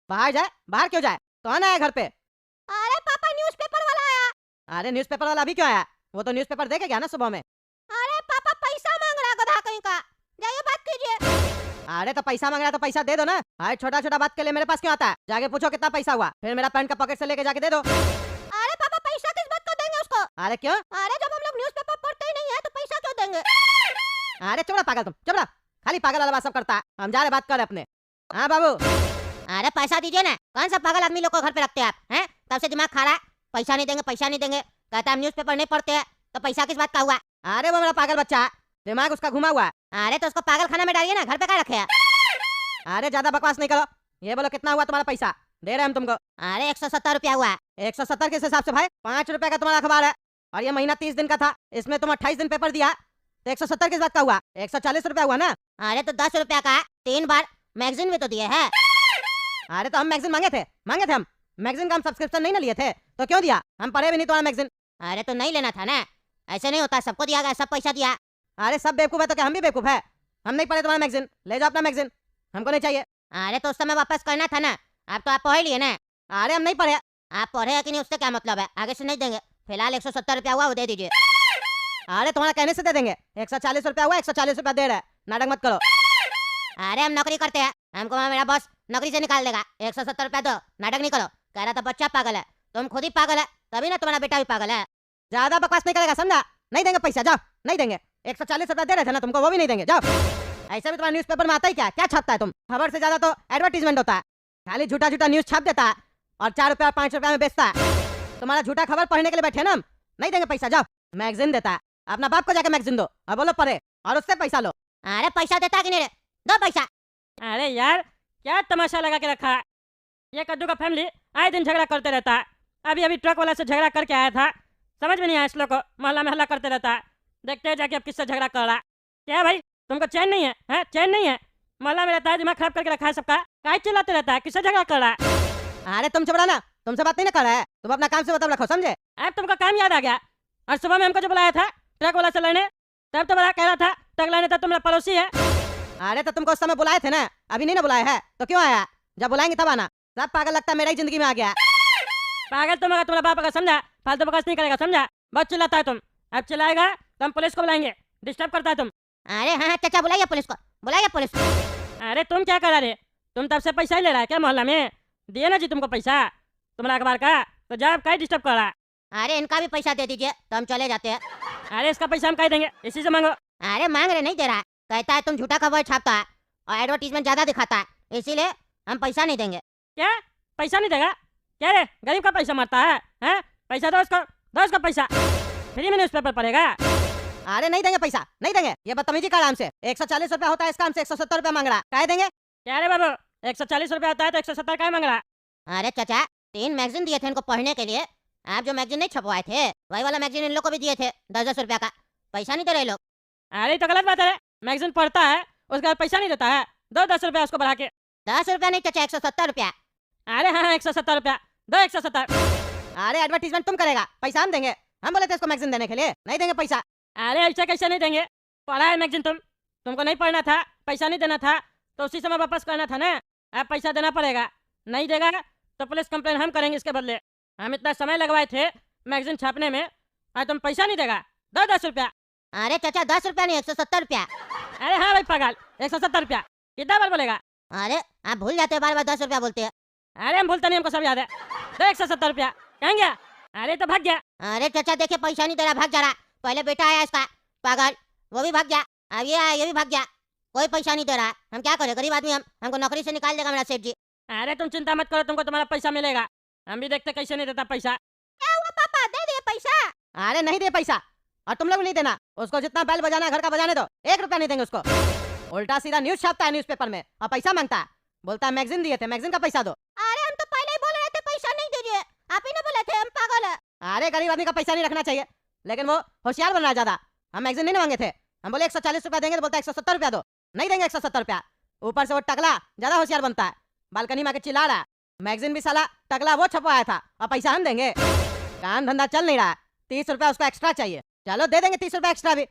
बाहर जाए। बाहर क्यों जाए? कौन आया घर पे? अरे पापा न्यूज़पेपर वाला आया। अरे न्यूज़पेपर वाला अभी क्यों आया? वो तो न्यूज़पेपर देके गया ना सुबह में। अरे पापा पैसा मांग रहा गधा कहीं का, जाइए बात कीजिए। अरे तो पैसा मांग रहा तो पैसा दे दो ना। अरे छोटा छोटा बात के लिए मेरे पास क्यों आता है? जाके पूछो कितना पैसा हुआ, फिर मेरा पैंट का पॉकेट से लेके जाके दे दो। अरे पापा पैसा किस बात का देंगे उसको? अरे क्यों? अरे जब हम लोग न्यूज़पेपर पढ़ते ही नहीं है तो पैसा क्यों देंगे? अरे चुप रहा पागल, तुम चुप रहा। खाली पागल वाला बात सब करता है। हम जा रहे बात कर अपने। हाँ बाबू। अरे पैसा दीजिए ना, कौन सा पागल आदमी लोग को घर पे रखते हैं आप हैं? तब से दिमाग खा रहा है, पैसा नहीं देंगे पैसा नहीं देंगे, कहता है हम न्यूज़पेपर नहीं पढ़ते हैं, तो पैसा किस बात का हुआ? अरे वो मेरा पागल बच्चा है, दिमाग उसका घुमा हुआ है। अरे तो उसको पागल खाना में डालिए ना, घर पे क्या रखे हैं? अरे ज्यादा बकवास नहीं करो। ये बोलो कितना हुआ तुम्हारा पैसा? दे रहे हम तुमको। अरे 170 रुपया हुआ। 170 किस हिसाब से भाई? 5 रुपए का तुम्हारा अखबार है और ये महीना 30 दिन का था, इसमें तुम 28 दिन पेपर दिया, तो 170 किस बात का हुआ? 140 रुपया हुआ ना। अरे तो 10 रुपया का 3 बार मैगजीन भी तो दिए है। अरे तो हम मैगजीन मांगे थे हम। मैगजीन का हम सब्सक्रिप्शन नहीं ना लिए थे, तो क्यों दिया? हम पढ़े भी नहीं तुम्हारा मैगजीन। अरे तो नहीं लेना था ना, ऐसे नहीं होता, सबको दिया गया, सब पैसा दिया। अरे सब बेवकूफ है तो क्या हम भी बेवकूफ है? हम नहीं पढ़े तुम्हारा मैगजीन, ले जाओ अपना मैगजीन, हमको नहीं चाहिए। अरे तो उस समय वापस करना था ना, आप तो आप पढ़ लिए ना। अरे हम नहीं पढ़े। आप पढ़े है कि नहीं उससे क्या मतलब है, आगे से नहीं देंगे। फिलहाल 170 रुपया हुआ, वो दे दीजिए। अरे तुम्हारा कहने से दे देंगे। 140 रुपया हुआ, 140 रुपया दे रहा है, नाटक मत करो। अरे हम नौकरी करते हैं, हमको मेरा बॉस नौकरी से निकाल देगा। 170 रुपया दो, नाटक नहीं करो। कह रहा था बच्चा पागल है, तुम खुद ही पागल है, तभी ना तुम्हारा बेटा भी पागल है। ज्यादा बकवास नहीं करेगा, समझा? नहीं देंगे पैसा, जाओ। नहीं देंगे। 140 रुपया दे रहे थे ना तुमको, वो भी नहीं देंगे, जाओ। ऐसे भी तुम्हारा न्यूज़पेपर में आता ही क्या? क्या छापता है तुम? खबर से ज्यादा तो एडवर्टीजमेंट होता है। खाली झूठा झूठा न्यूज छाप देता है और 4 रुपया 5 रुपया में बेचता है। तुम्हारा झूठा खबर पढ़ने के लिए बैठे ना हम। नहीं देंगे पैसा, जाओ। मैगजीन देता है, अपना बाप को जाके मैगजीन दो और बोलो पढ़े और उससे पैसा लो। अरे पैसा देता कि नहीं रे? दो पैसा। अरे यार क्या तमाशा लगा के रखा है? ये कद्दू का फैमिली आए दिन झगड़ा करते रहता है। अभी अभी ट्रक वाला से झगड़ा करके आया था, समझ में नहीं आया इस लोग को, मोहल्ला में हल्ला करते रहता है। देखते हैं जाके अब किससे झगड़ा कर रहा है। क्या भाई तुमको चैन नहीं है? हैं चैन नहीं है? मोहल्ला में रहता है, दिमाग खराब करके रखा है सबका, काय चिल्लाते रहता है, किससे झगड़ा कर रहा है? अरे तुम चुप ना, तुमसे बात नहीं ना कर रहा है, तुम अपना काम से मतलब रखो, समझे? अब तुमको काम याद आ गया। और सुबह में हमको जो बुलाया था ट्रक वाला से लेने, तब तो बड़ा कह रहा था ट्रक लेने, तब तो मेरा पड़ोसी है। अरे तो तुमको उस समय बुलाए थे ना, अभी नहीं ना बुलाया है, तो क्यों आया? जब बुलाएंगे तब आना। सब पागल लगता है, मेरा ही जिंदगी में आ गया। पागल तुम अगर तुम्हारा बाप अगर समझा, फालतू बकवास नहीं करेगा, समझा? बहुत चिल्लाता है तुम, अब चिल्लाएगा तो हम पुलिस को बुलाएंगे, डिस्टर्ब करता है तुम। अरे हाँ चाचा, बुलाइए पुलिस को, बुलाइए पुलिस को। अरे तुम क्या कर रहे? तुम तब से पैसा ही ले रहा है क्या मोहल्ला में? दिए ना जी तुमको पैसा तुम्हारा अखबार का, तो जा क्या डिस्टर्ब कर रहा है? अरे इनका भी पैसा दे दीजिए तो हम चले जाते हैं। अरे इसका पैसा हम कह देंगे, इसी से मांगो। अरे मांग रहे नहीं दे रहा है, कहता है तुम झूठा खबर छापता है और एडवर्टीजमेंट ज्यादा दिखाता है, इसीलिए हम पैसा नहीं देंगे। क्या पैसा नहीं देगा? क्या रे गरीब का पैसा मारता है? हैं पैसा दो उसको पैसा, फ्री में न्यूज़पेपर पढ़ेगा। अरे नहीं देंगे पैसा, नहीं देंगे। ये बदतमीजी का नाम से 140 रुपया होता है, इसका हमसे 170 रुपया मांग रहा है, कह देंगे? क्या रे बाबू 140 रुपया होता है तो 170 का मांग रहा है? अरे चाचा 3 मैगजीन दिए थे इनको पढ़ने के लिए, आप जो मैगजीन नहीं छपवाए थे वही वाला मैगजीन इन लोग को भी दिए थे 10-10 रुपया का, पैसा नहीं दे रहे लोग। अरे तो गलत बात है, मैगजीन पढ़ता है उसके बाद पैसा नहीं देता है, दो 10 रुपया उसको बढ़ा के। 10 रुपया नहीं चाचा, 170 रुपया। अरे हाँ 170 रुपया दो, 170। अरे एडवर्टीजमेंट तुम करेगा, पैसा हम देंगे। हम बोले थे इसको मैगजीन देने के लिए, नहीं देंगे पैसा। अरे ऐसा कैसे नहीं देंगे? पढ़ा है मैगजीन तुमको नहीं पढ़ना था, पैसा नहीं देना था, तो उसी समय वापस करना था ना। अब पैसा देना पड़ेगा, नहीं देगा तो पुलिस कंप्लेन हम करेंगे इसके बदले। हम इतना समय लगवाए थे मैगजीन छापने में और तुम पैसा नहीं देगा, दो 10 रुपया। अरे चाचा 10 रुपया नहीं 170 रुपया। अरे हाँ भाई पागल, 170 रुपया कितना बार बोलेगा? अरे आप भूल जाते हैं, बार बार 10 रुपया बोलते हैं। अरे हम भूलते नहीं, हमको सब याद है। दो 170 रुपया कहीं गया? अरे तो भाग गया। अरे चाचा देखिए पैसा नहीं दे रहा, भाग जा रहा। पहले बेटा आया इसका पागल, वो भी भाग गया, अब ये आया ये भी भाग गया, कोई पैसा नहीं दे रहा। हम क्या करें, गरीब आदमी, हम हमको नौकरी से निकाल देगा मेरा सेठ जी। अरे तुम चिंता मत करो, तुमको तुम्हारा पैसा मिलेगा। हम भी देखते कैसे नहीं देता पैसा। क्या हुआ पापा, दे दिए पैसा? अरे नहीं दे पैसा, और तुम लोग नहीं देना उसको। जितना बैल बजाना है घर का बजाने दो, 1 रुपया नहीं देंगे उसको। उल्टा सीधा न्यूज छापता है न्यूज़पेपर में और पैसा मांगता है, बोलता है मैगजीन दिए थे, मैगजीन का पैसा दो। अरे हम तो पहले ही बोल रहे थे पैसा नहीं दीजिए, आप ही ने बोले थे, हम पागल है। अरे गरीब आदमी का पैसा नहीं रखना चाहिए, लेकिन वो होशियार बन रहा है ज्यादा। हम मैगजीन नहीं मांगे थे, हम बोले 140 रुपया देंगे, तो बोलता है 170 रुपया दो। नहीं देंगे 170 रुपया। ऊपर से वो टकला ज्यादा होशियार बनता है, बालकनी में आके चिल्ला रहा है मैगजीन भी साला टकला वो छपवाया था और पैसा हम देंगे। काम धंधा चल नहीं रहा है, 30 रुपया उसको एक्स्ट्रा चाहिए। चलो दे देंगे 30 रुपया एक्स्ट्रा भी,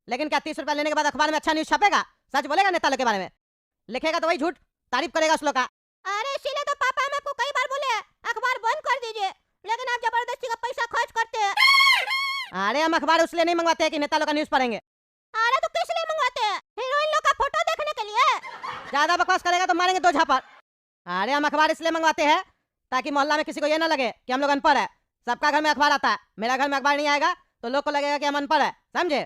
लेकिन क्या 30 रुपया लेने के बाद अखबार में अच्छा न्यूज छपेगा? सच बोलेगा नेता लोग के बारे में? लिखेगा तो वही झूठ, तारीफ करेगा उस लोग का। अरे इसीलिए तो पापा हम आपको कई बार बोले अखबार बंद कर दीजिए, लेकिन आप जबरदस्ती का पैसा खर्च करते हैं। अरे हम अखबार उसलिए नहीं मंगवाते हैं कि नेता लोग का न्यूज पढ़ेंगे। अरे तो किस लिए मंगवाते हैं? हीरोइन लोग का फोटो देखने के लिए। ज्यादा बकवास करेगा तो मारेंगे 2 झापड़। अरे हम अखबार इसलिए मंगवाते हैं ताकि मोहल्ला में किसी को ये ना लगे कि हम लोग अनपढ़ है। सबका घर में अखबार आता है, मेरा घर में अखबार नहीं आएगा तो लोग को लगेगा कि हम अनपढ़ है, समझे।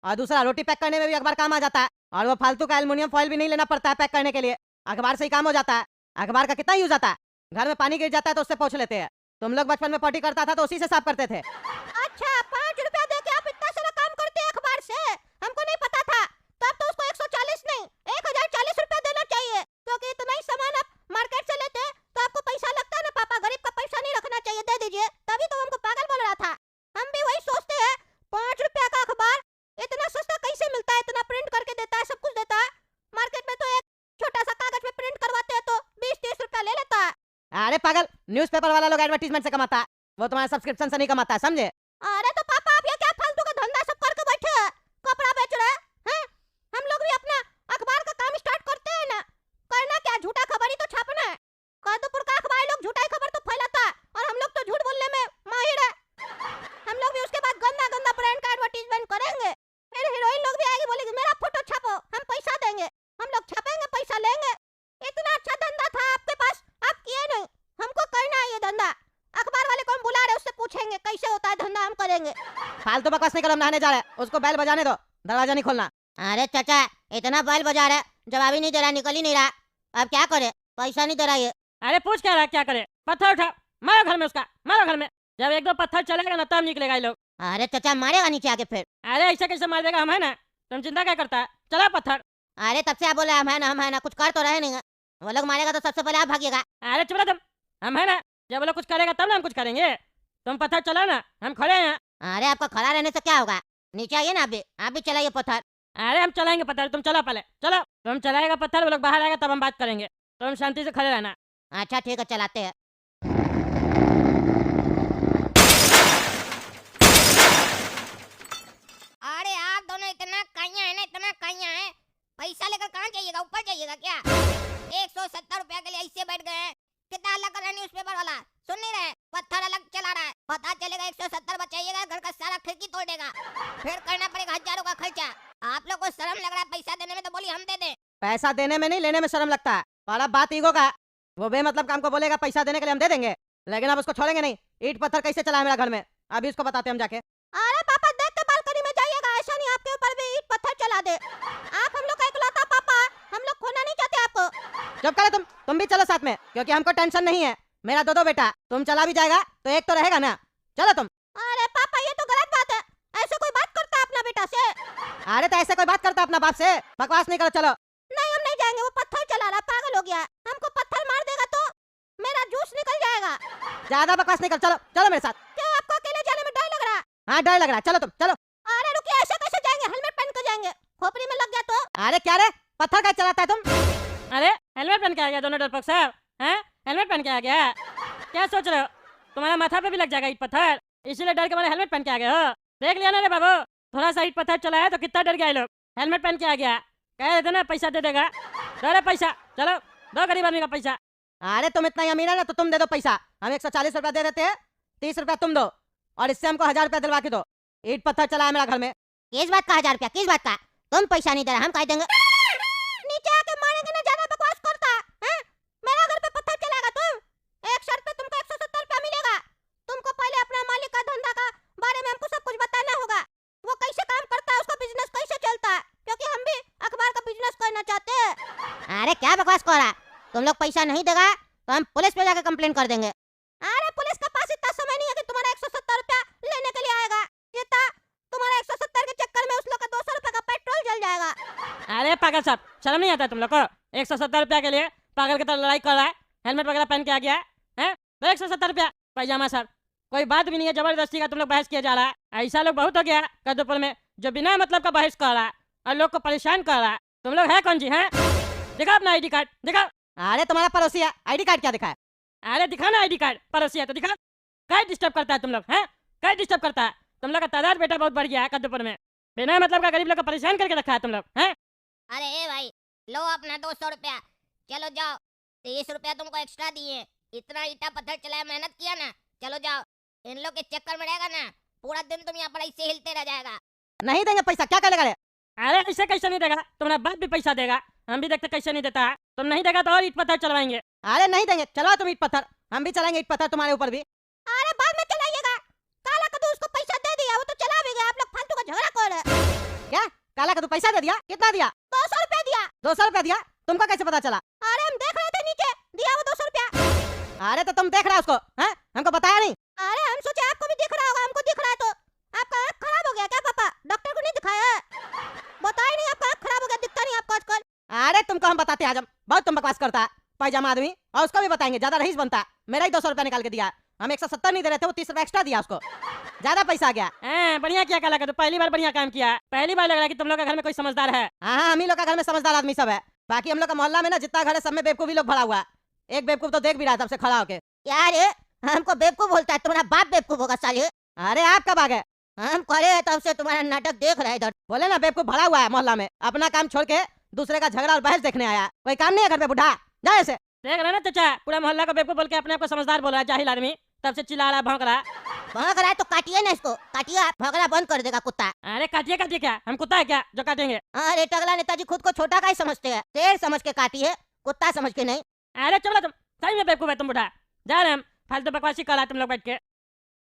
और दूसरा, रोटी पैक करने में भी अखबार काम आ जाता है, और वो फालतू का एल्युमिनियम फॉइल भी नहीं लेना पड़ता है पैक करने के लिए, अखबार से ही काम हो जाता है। अखबार का कितना यूज आता है, घर में पानी गिर जाता है तो उससे पोंछ लेते हैं। तुम लोग बचपन में पॉटी करता था तो उसी से साफ करते थे। अच्छा, 5 रुपया दे के आप इतना सारा काम करते हैं अखबार से? हमको नहीं पता था। तो अब तो उसको 140 नहीं 1040 रुपया देना चाहिए, क्योंकि इतना ही सामान आप मार्केट से लेते हैं तो आपको पैसा लगता है ना। पापा, गरीब का पैसा नहीं रखना चाहिए, दे दीजिए। तभी तो हमको पागल बोल रहा था। हम भी वही सोचते हैं, 5 रुपया का अखबार इतना सस्ता कैसे मिलता है, इतना प्रिंट करके देता है, सब कुछ देता है। मार्केट में तो एक छोटा सा कागज पे प्रिंट करवाते हैं तो 20-30 रुपया ले लेता है। अरे पागल, न्यूज़पेपर वाला लोग एडवर्टीजमेंट से कमाता है, वो तुम्हारे सब्सक्रिप्शन से नहीं कमाता है, समझे। अरे तो पापा, आप ये क्या फालतू का धंधा सब करके बैठे हैं? कपड़ा बेच रहे हैं? हम लोग भी अपना अखबार का काम स्टार्ट करते हैं ना। करना क्या, झूठा खबर ही तो छापना है। कादुपुर का अखबार लोग झूठा खबर तो फैलाता है, और हम लोग तो झूठ बोलने में माहिर है। हम लोग भी उसके बाद गंदा गंदा ब्रांड का एडवर्टीजमेंट करेंगे, फिर हीरोइन लोग भी आएगी, बोलेगी मेरा फोटो छापो, हम पैसा देंगे। हम लोग छापेंगे, पैसा लेंगे। इतना अच्छा धंधा था आपके पास, आप किए नहीं। हमको करना है ये धंधा। अखबार वाले को हम बुला रहे, उससे पूछेंगे कैसे होता है धंधा, हम करेंगे। फालतू बकवास नहीं करो, हम नहाने जा रहे हैं, उसको बैल बजाने दो, दरवाजा नहीं खोलना। अरे चाचा, इतना बैल बजा रहा है, जवाब ही नहीं दे रहा, निकल ही नहीं रहा। अब क्या करे, पैसा नहीं दे रहा ये। अरे पूछ क्या रहा, क्या करे? पत्थर उठा, मारो घर में उसका, मारो घर में। जब 1-2 पत्थर चलेगा ना तब निकलेगा ये लोग। अरे चाचा, मारेगा नीचे आके फिर। अरे ऐसे कैसे मार देगा, हम है ना, तुम चिंता क्या करता है? चला पत्थर। अरे तब से आप बोले हम है ना, कुछ कर तो रहे नहीं। वो लोग मारेगा तो सबसे पहले आप भागिएगा। अरे चुप रहो तुम, हम है ना, जब वो लोग कुछ करेगा तब ना हम कुछ करेंगे। तुम पत्थर चलाओ ना, हम खड़े हैं। अरे आपका खड़ा रहने से क्या होगा, नीचे आइए ना, आप भी चलाइए पत्थर। अरे हम चलाएंगे पत्थर, तुम चलो पहले, चलो। तुम चलाएगा पत्थर, वो लोग बाहर आएगा तब हम बात करेंगे। तुम शांति से खड़े रहना। अच्छा ठीक है, चलाते हैं। अरे आप दोनों इतना काइया है ना, इतना काइया है। पैसा लेकर कहाँ जाइएगा, ऊपर जाइएगा क्या? 170 रुपया के लिए ऐसे बैठ गए हैं। कितना अलग कर रहा है न्यूज़पेपर वाला, सुन नहीं रहे? पत्थर अलग चला रहा है, पता चलेगा 170 बचाइएगा, घर का सारा खिड़की तोड़ देगा, फिर करना पड़ेगा हजारों का खर्चा। आप लोग को शर्म लग रहा है पैसा देने में, तो बोली हम दे दें। पैसा देने में नहीं, लेने में शर्म लगता है। और अब बात ईगो का, वो बेमतलब काम को बोलेगा पैसा देने के लिए हम दे देंगे, लेकिन अब उसको छोड़ेंगे नहीं। ईंट पत्थर कैसे चला है मेरा घर में, अभी उसको बताते हम जाके। अरे पापा, देख के बालकनी में जाइएगा, ऐसा नहीं आपके ऊपर भी ईंट पत्थर चला दे। आप हम लोग का इकलौता पापा, हम लोग खोना नहीं चाहते आपको। चुप करो तुम भी चलो साथ में, क्योंकि हमको टेंशन नहीं है। मेरा 2 बेटा, तुम चला भी जाएगा तो एक तो रहेगा ना, चलो तुम। अरे पापा, ये तो गलत बात है, ऐसे कोई बात करता है अपना बेटा से? अरे तो ऐसे कोई बात करता है अपना बाप से, बकवास नहीं करो, चलो। नहीं, हम नहीं जाएंगे, वो पत्थर चला रहा, पागल हो गया। हमको पत्थर मार देगा तो मेरा जूस निकल जाएगा। ज्यादा बकवास नहीं करो, चलो चलो मेरे साथ। क्या आपको अकेले जाने में डर लग रहा है? हाँ डर लग रहा है, चलो तुम चलो। अरे रुकिए, ऐसे कैसे जाएंगे, हेलमेट पहन के जाएंगे, खोपड़ी में लग गया तो। अरे क्या रे, पत्थर का चलाता है तुम? अरे हेलमेट पहन के आ गया दोनों डरपोक साहब, हैं? हेलमेट पहन के आ गया, क्या सोच रहे हो? तुम्हारा माथा पे भी लग जाएगा ईंट पत्थर, इसीलिए डर के मारे हेलमेट पहन के आ गए हो। देख लिया ना रे बाबू, थोड़ा सा ईंट पत्थर चला है तो कितना डर गया लोग। हेलमेट पहन के आ गया, कह रहे थे ना पैसा दे देगा। दो रे पैसा, चलो दो गरीब आदमी का पैसा। अरे तुम इतना ही अमीर है ना तो तुम दे दो पैसा, हम 140 रुपया दे देते हैं, 30 रुपया तुम दो, और इससे हमको 1000 रुपया दिलवा के दो। ईंट पत्थर चला है मेरा घर में। किस बात का 1000 रुपया, किस बात का? तुम पैसा नहीं दे रहा, हम कह देंगे। नीचे आके मारेंगे ना, ज्यादा बकवास करता है। मेरा घर पे पत्थर चलाएगा तुम? एक शर्त पे तुमको 170 रुपया मिलेगा। तुमको पहले अपना मालिक का धंधा का बारे में हमको सब कुछ बताना होगा, वो कैसे काम करता है, उसका बिजनेस कैसे चलता है, क्योंकि हम भी अखबार का बिजनेस करना चाहते हैं। अरे क्या बकवास कर रहा है, तुम लोग पैसा नहीं देगा तो हम पुलिस पे जाके कंप्लेंट कर देंगे। अरे पुलिस के पास इतना समय नहीं है कि तुम्हारा 170 रुपया लेने के लिए आएगा। जितना तुम्हारा 170 के चक्कर में उस लोग का 200 रुपया का पेट्रोल जल जाएगा। अरे पागल साहब, शर्म नहीं आता तुम लोग को? 170 रुपया के लिए पागल की तरह लड़ाई कर रहा है, हेलमेट वगैरह पहन के आ गया है? तो 170 रुपया पैजामा सर, कोई बात भी नहीं है, जबरदस्ती का तुम लोग बहस किया जा रहा है। ऐसा लोग बहुत हो गया कदुपुर में जो बिना मतलब का बहस कर रहा है और लोग को परेशान कर रहा है। तुम लोग है कौन जी, हैं? दिखाओ अपना ID कार्ड, दिखाओ। अरे तुम्हारा पड़ोसी है, ID कार्ड क्या दिखा है? अरे दिखा ना ID कार्ड, पड़ोसी है तो दिखा। क्या डिस्टर्ब करता है तुम लोग, हैं? क्या डिस्टर्ब करता है? तुम लोग का तादाद बेटा बहुत बढ़ गया है कदुपुर में, बिना मतलब का गरीब लोग को परेशान करके रखा है तुम लोग, हैं? अरे ए भाई, लो अपना 200 रुपया, चलो जाओ 30 रुपया तुमको एक्स्ट्रा दिए, इतना ईटा पत्थर चलाया, मेहनत किया ना, चलो जाओ। इन लोग के चक्कर में रहेगा ना, पूरा दिन तुम यहाँ पर ऐसे हिलते रह जाएगा। नहीं देंगे पैसा, क्या करेगा रे? अरे ऐसे कैसे नहीं देगा, तुम्हारा बाप भी पैसा देगा, हम भी देखते कैसे नहीं देता है। तुम नहीं देगा तो और ईट पत्थर चलवाएंगे। अरे नहीं देंगे, चलाओ तुम ईट पत्थर, हम भी चलाएंगे ईट पत्थर तुम्हारे ऊपर भी। अरे बाद में चलाइएगा, काला कद्दू उसको पैसा दे दिया, वो तो चला भी गया, आप लोग फालतू का झगड़ा कर रहे हैं। क्या काला का तू पैसा दे दिया? कितना दिया? 200 रुपया दिया। 200 रुपया दिया? तुमको कैसे पता चला? अरे हम देख रहे थे नीचे, दिया वो 200 रुपया। अरे तो तुम देख रहा उसको, हैं? हमको बताया नहीं? अरे हम सोचे आपको भी दिख रहा होगा, हमको दिख रहा है तो। आपका आँख खराब हो गया क्या पापा? डॉक्टर को नहीं दिखाया? बताया नहीं, आपका आँख खराब हो गया, दिखता नहीं आपको आजकल। अरे तुमको हम बताते आजम, बहुत तुम बकवास करता है पैजामा आदमी, और उसको भी बताएंगे, ज्यादा रईस बनता है। मेरा ही 200 रुपया निकाल के दिया, हम 170 नहीं दे रहे थे, वो 30 रुपया एक्स्ट्रा दिया उसको, ज्यादा पैसा आ गया। बढ़िया किया काला कद्दू, पहली बार बढ़िया काम किया। पहली बार लग रहा है कि तुम लोग के घर में कोई समझदार है। हाँ, हम ही लोग का घर में समझदार आदमी सब है, बाकी हम लोग का मोहल्ला में ना जितना घर है सब में बेवकूफ ही लोग भरा हुआ है। एक बेवकूफ तो देख भी रहा है सबसे खड़ा होके। यार हमको बेवकूफ बोलता है, तुम्हारा बाप बेवकूफ होगा साले। अरे आप कब आ गए? हम खड़े हैं तब से तुम्हारा नाटक देख रहे हैं इधर। बोले ना बेवकूफ भरा हुआ है मोहल्ला में, अपना काम छोड़ के दूसरे का झगड़ा और बहस देखने आया। कोई काम नहीं है घर पे बुढ़ा, जाए से। देख रहे ना चाचा, पूरा मोहल्ला को बेवकूफ बोल के अपने आप को समझदार बोल रहा है, जाहिल आदमी, तब से चिल्ला रहा भौंक रहा। भौंक रहा है तो काटिए ना इसको, काटिए, आप भौंकना बंद कर देगा कुत्ता। अरे काटिए काटिए, क्या हम कुत्ता है क्या जो काटेंगे? अरे टगला नेताजी खुद को छोटा का ही समझते हैं, शेर समझ के काटिए, कुत्ता समझ के नहीं। अरे चलो तुम, सही में बेवकूफ है तुम बुढ़ा। जा रहे हम, फालतू बकवासी कर रहा है तुम लोग बैठ के।